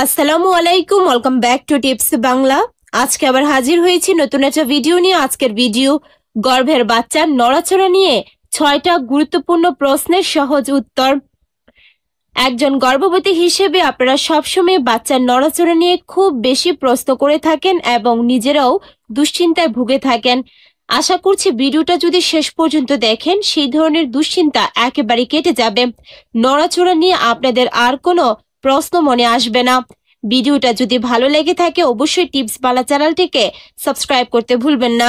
আসসালামু আলাইকুম, welcome back to tips Bangla. আজকে আবার হাজির হয়েছি নতুন একটা ভিডিও নিয়ে। আজকের ভিডিও গর্ভের বাচ্চার নড়াচড়া নিয়ে 6টা গুরুত্বপূর্ণ প্রশ্নের সহজ উত্তর। একজন গর্ভবতী হিসেবে আপনারা সবসময় বাচ্চার নড়াচড়া নিয়ে খুব বেশি প্রশ্ন করে থাকেন এবং নিজেরাও দুশ্চিন্তায় ভুগে থাকেন। আশা করছি ভিডিওটা যদি শেষ পর্যন্ত দেখেন সেই ধরনের দুশ্চিন্তা একেবারে কেটে যাবে। নড়াচড়া নিয়ে আপনাদের আর কোনো প্রশ্ন মনে আসবে না। ভিডিওটা যদি ভালো লেগে থাকে অবশ্যই টিপস বাংলা চ্যানেলটিকে সাবস্ক্রাইব করতে ভুলবেন না।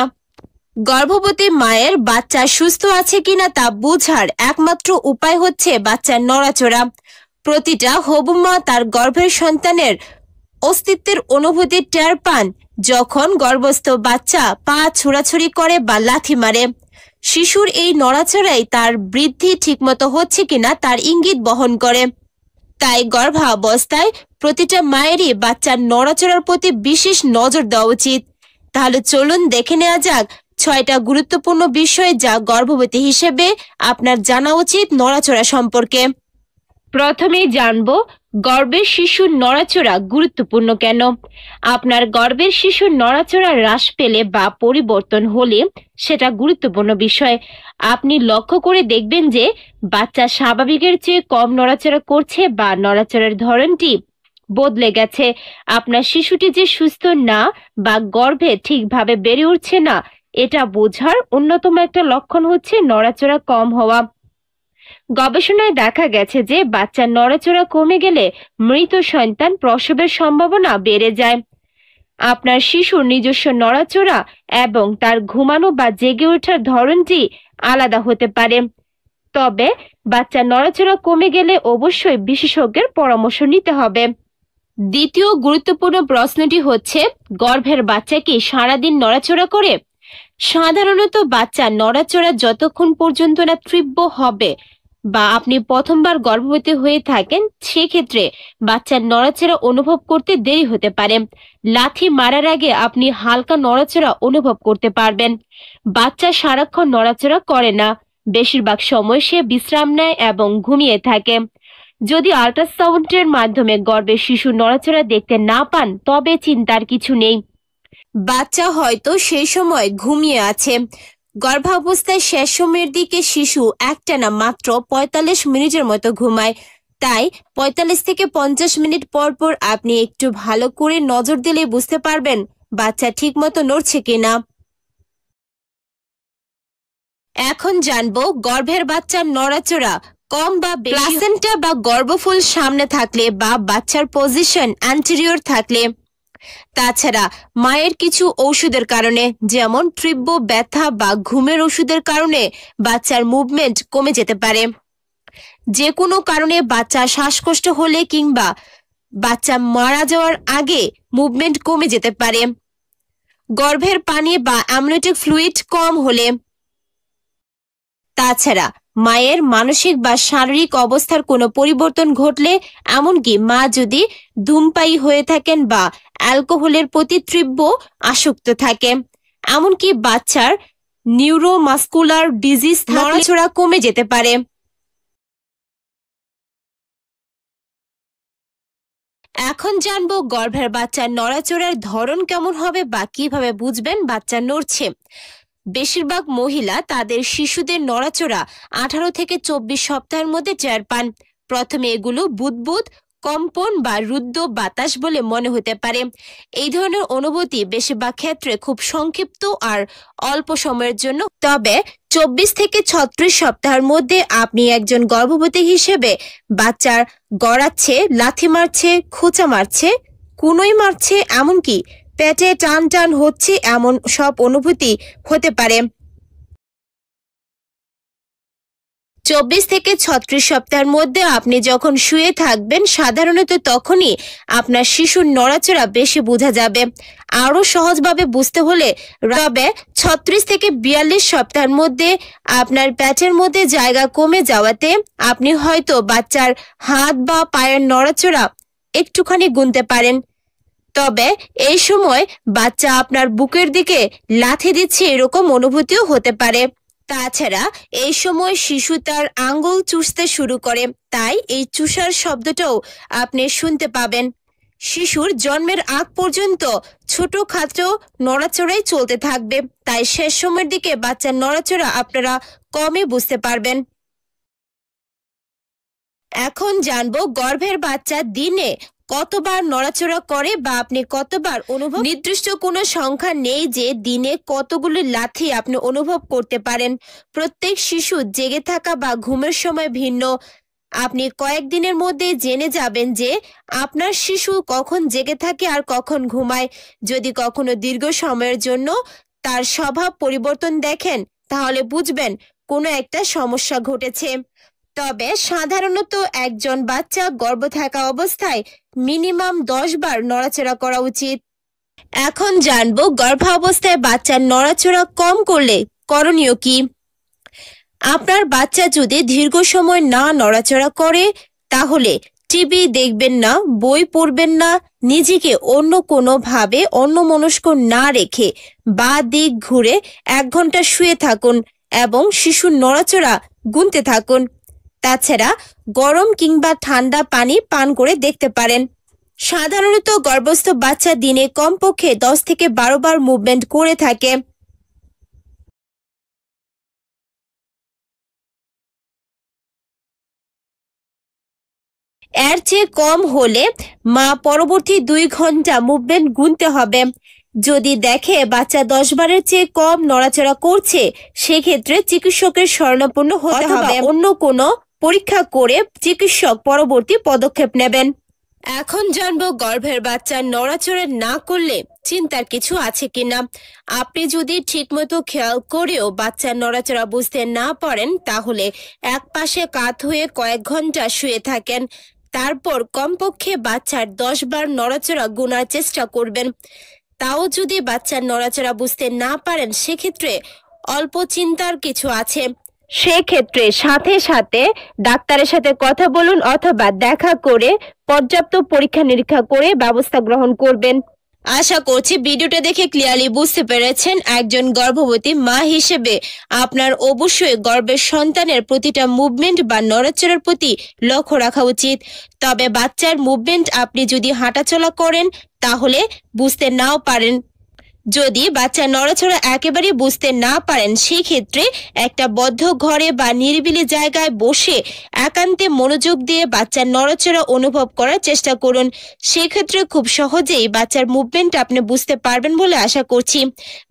গর্ভবতী মায়ের বাচ্চা সুস্থ আছে কিনা তা বোঝার একমাত্র উপায় হচ্ছে বাচ্চার নড়াচড়া। প্রতিটা হবু মা তার গর্ভের সন্তানের অস্তিত্বের অনুভূতি টের পান যখন গর্ভস্থ বাচ্চা পা ছোড়াছুড়ি করে বা লাথি মারে। শিশুর এই নড়াচড়াই তার বৃদ্ধি ঠিকমতো হচ্ছে কিনা তার ইঙ্গিত বহন করে। তাই গর্ভাবস্থায় প্রতিটা মায়েরই বাচ্চার নড়াচড়ার প্রতি বিশেষ নজর দেওয়া উচিত। তাহলে চলুন দেখে নেওয়া যাক 6টা গুরুত্বপূর্ণ বিষয় যা গর্ভবতী হিসেবে আপনার জানা উচিত নড়াচড়া সম্পর্কে। প্রথমেই জানবো গর্ভের শিশুর নড়াচড়া গুরুত্বপূর্ণ কেন। আপনার গর্ভের শিশুর নড়াচড়া হ্রাস পেলে বা পরিবর্তন হলে সেটা গুরুত্বপূর্ণ বিষয়। আপনি লক্ষ্য করে দেখবেন যে বাচ্চা স্বাভাবিকের চেয়ে কম নড়াচড়া করছে বা নড়াচড়ার ধরনটি বদলে গেছে। আপনার শিশুটি যে সুস্থ না বা গর্ভে ঠিকভাবে বেড়ে উঠছে না এটা বোঝার অন্যতম একটা লক্ষণ হচ্ছে নড়াচড়া কম হওয়া। গবেষণায় দেখা গেছে যে বাচ্চার নড়াচড়া কমে গেলে মৃত সন্তান প্রসবের সম্ভাবনা বেড়ে যায়। আপনার শিশুর নিজস্ব নড়াচড়া এবং তার ঘুমানো বা জেগে ওঠার ধরনটি আলাদা হতে পারে। তবে বাচ্চার নড়াচড়া কমে গেলে অবশ্যই বিশেষজ্ঞের পরামর্শ নিতে হবে। দ্বিতীয় গুরুত্বপূর্ণ প্রশ্নটি হচ্ছে গর্ভের বাচ্চা কি সারাদিন নড়াচড়া করে? সাধারণত বাচ্চা নড়াচড়া যতক্ষণ পর্যন্ত না তীব্র হবে বা আপনি প্রথমবার গর্ভবতী হয়ে থাকেন সেক্ষেত্রে বাচ্চার নড়াচড়া অনুভব করতে দেরি হতে পারে। লাথি মারার আগে আপনি হালকা নড়াচড়া অনুভব করতে পারবেন। বাচ্চা সারাক্ষণ নড়াচড়া করে না, বেশিরভাগ সময় সে বিশ্রাম নেয় এবং ঘুমিয়ে থাকে। যদি আল্ট্রাসাউন্ডের মাধ্যমে গর্ভের শিশু নড়াচড়া দেখতে না পান তবে চিন্তার কিছু নেই, বাচ্চা হয়তো সেই সময় ঘুমিয়ে আছে। গর্ভাবস্থায় শেষ সময়ের দিকে শিশু একটানা মাত্র 45 মিনিটের মতো ঘুমায়। তাই 45 থেকে 50 মিনিট পর পর আপনি একটু ভালো করে নজর দিলে বুঝতে পারবেন বাচ্চা ঠিক মতো নড়ছে কিনা। এখন জানবো গর্ভের বাচ্চার নড়াচড়া কম বা প্লাসেন্টা বা গর্ভফুল সামনে থাকলে বা বাচ্চার পজিশন অ্যান্টেরিয়র থাকলে, তাছাড়া মায়ের কিছু ওষুধের কারণে যেমন তীব্র ব্যথা বা ঘুমের ওষুধের কারণে বাচ্চার মুভমেন্ট কমে যেতে পারে। যে কোনো কারণে বাচ্চা শ্বাসকষ্ট হলে কিংবা বাচ্চা মারা যাওয়ার আগে মুভমেন্ট কমে যেতে পারে। গর্ভের পানি বা অ্যামনিওটিক ফ্লুইড কম হলে, তাছাড়া মায়ের মানসিক বা শারীরিক অবস্থার কোনো পরিবর্তন ঘটলে, এমনকি মা যদি ধূমপায়ী হয়ে থাকেন বা অ্যালকোহলের প্রতি তীব্র আসক্ত থাকে, এমনকি বাচ্চার নিউরোমাস্কুলার ডিজিজ নড়াচড়া কমে যেতে পারে। এখন জানবো গর্ভের বাচ্চার নড়াচড়ার ধরন কেমন হবে বা কিভাবে বুঝবেন বাচ্চা নড়ছে। বেশিরভাগ মহিলা তাদের শিশুদের নড়াচড়া 18 থেকে 24 সপ্তাহের মধ্যে টের পান। প্রথমে এগুলো বুদবুদ, কম্পন বা রুদ্ধ বাতাস বলে মনে হতে পারে। এই ধরনের অনুভূতি বেশিরভাগ ক্ষেত্রে খুব সংক্ষিপ্ত আর অল্প সময়ের জন্য। তবে 24 থেকে 36 সপ্তাহের মধ্যে আপনি একজন গর্ভবতী হিসেবে বাচ্চার গড়াচ্ছে, লাথি মারছে, খোঁচা মারছে, কুনোই মারছে, এমনকি পেটে টান টান হচ্ছে এমন সব অনুভূতি হতে পারে। 24 থেকে 36 সপ্তাহের মধ্যে আপনি যখন শুয়ে থাকবেন সাধারণত তখনই আপনার শিশুর নড়াচড়া বেশি বোঝা যাবে। আরো সহজভাবে বুঝতে হলে তবে 36 থেকে 42 সপ্তাহের মধ্যে আপনার পেটের মধ্যে জায়গা কমে যাওয়াতে আপনি হয়তো বাচ্চার হাত বা পায়ের নড়াচড়া একটুখানি গুনতে পারেন। তবে এই সময় বাচ্চা আপনার বুকের দিকে লাথি দিচ্ছে এরকম অনুভূতিও হতে পারে। তাছাড়া এই সময় শিশু তার আঙ্গুল চুষতে শুরু করে, তাই এই চুষার শব্দটাও আপনি শুনতে পাবেন। শিশুর জন্মের আগ পর্যন্ত ছোটখাটো নড়াচড়াই চলতে থাকবে, তাই শেষ সময়ের দিকে বাচ্চার নড়াচড়া আপনারা কমই বুঝতে পারবেন। এখন জানবো গর্ভের বাচ্চা দিনে কতবার নড়াচড়া করে বা আপনি কতবার অনুভব। নির্দিষ্ট কোনো সংখ্যা নেই যে দিনে কতগুলো লাথি আপনি অনুভব করতে পারেন। প্রত্যেক শিশু জেগে থাকা বা ঘুমের সময় ভিন্ন। আপনি কয়েকদিনের মধ্যে জেনে যাবেন যে আপনার শিশু কখন জেগে থাকে আর কখন ঘুমায়। যদি কখনো দীর্ঘ সময়ের জন্য তার স্বভাব পরিবর্তন দেখেন, তাহলে বুঝবেন কোনো একটা সমস্যা ঘটেছে। তবে সাধারণত একজন বাচ্চা গর্ভ থাকা অবস্থায় মিনিমাম 10 বার নড়াচড়া করা উচিত। এখন জানবো গর্ভাবস্থায় বাচ্চার নড়াচড়া কম করলে করণীয় কি। আপনার বাচ্চা যদি দীর্ঘ সময় না নড়াচড়া করে, তাহলে টিভি দেখবেন না, বই পড়বেন না, নিজেকে অন্য কোনোভাবে অন্যমনস্ক না রেখে বাঁ দিক ঘুরে 1 ঘন্টা শুয়ে থাকুন এবং শিশুর নড়াচড়া গুনতে থাকুন। তাছাড়া গরম কিংবা ঠান্ডা পানি পান করে দেখতে পারেন। সাধারণত গর্ভস্থ বাচ্চা দিনে কমপক্ষে 10 থেকে 12 বার মুভমেন্ট করে থাকে। এর চেয়ে কম হলে মা পরবর্তী 2 ঘন্টা মুভমেন্ট গুনতে হবে। যদি দেখে বাচ্চা 10 বারের চেয়ে কম নড়াচড়া করছে, সেক্ষেত্রে চিকিৎসকের শরণাপন্ন হতে হবে। অন্য কোনো পরীক্ষা করে চিকিৎসক পরবর্তী পদক্ষেপ নেবেন। এখন জানবো গর্ভের বাচ্চা নড়াচড়া না করলে চিন্তার কিছু আছে কিনা। আপনি যদি ঠিকমতো খেয়াল করেও বাচ্চার নড়াচড়া বুঝতে না পারেন, তাহলে এক পাশে কাত হয়ে কয়েক ঘন্টা শুয়ে থাকেন। তারপর কমপক্ষে বাচ্চার 10 বার নড়াচড়া গোনার চেষ্টা করবেন। তাও যদি বাচ্চার নড়াচড়া বুঝতে না পারেন, সেক্ষেত্রে অল্প চিন্তার কিছু আছে। সেক্ষেত্রে সাথে সাথে ডাক্তারের সাথে কথা বলুন অথবা দেখা করে পর্যাপ্ত পরীক্ষা নিরীক্ষা করে ব্যবস্থা গ্রহণ করবেন। আশা করছি ভিডিওটা দেখে ক্লিয়ারলি বুঝতে পেরেছেন। একজন গর্ভবতী মা হিসেবে আপনার অবশ্যই গর্ভের সন্তানের প্রতিটা মুভমেন্ট বা নড়াচড়ার প্রতি লক্ষ্য রাখা উচিত। তবে বাচ্চার মুভমেন্ট আপনি যদি হাঁটাচলা করেন, তাহলে বুঝতে নাও পারেন। যদি বাচ্চা নড়াচড়া একেবারে বুঝতে না পারেন, সেই ক্ষেত্রে একটা বদ্ধ ঘরে বা নিরিবিলি জায়গায় বসে একান্তে মনোযোগ দিয়ে বাচ্চার নড়াচড়া অনুভব করার চেষ্টা করুন। সেক্ষেত্রে খুব সহজেই বাচ্চার মুভমেন্ট আপনি বুঝতে পারবেন বলে আশা করছি।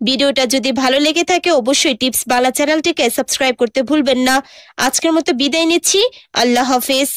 ভিডিওটা যদি ভালো লেগে থাকে, অবশ্যই টিপস বাংলা চ্যানেলটিকে সাবস্ক্রাইব করতে ভুলবেন না। আজকের মতো বিদায় নিচ্ছি। আল্লাহ হাফেজ।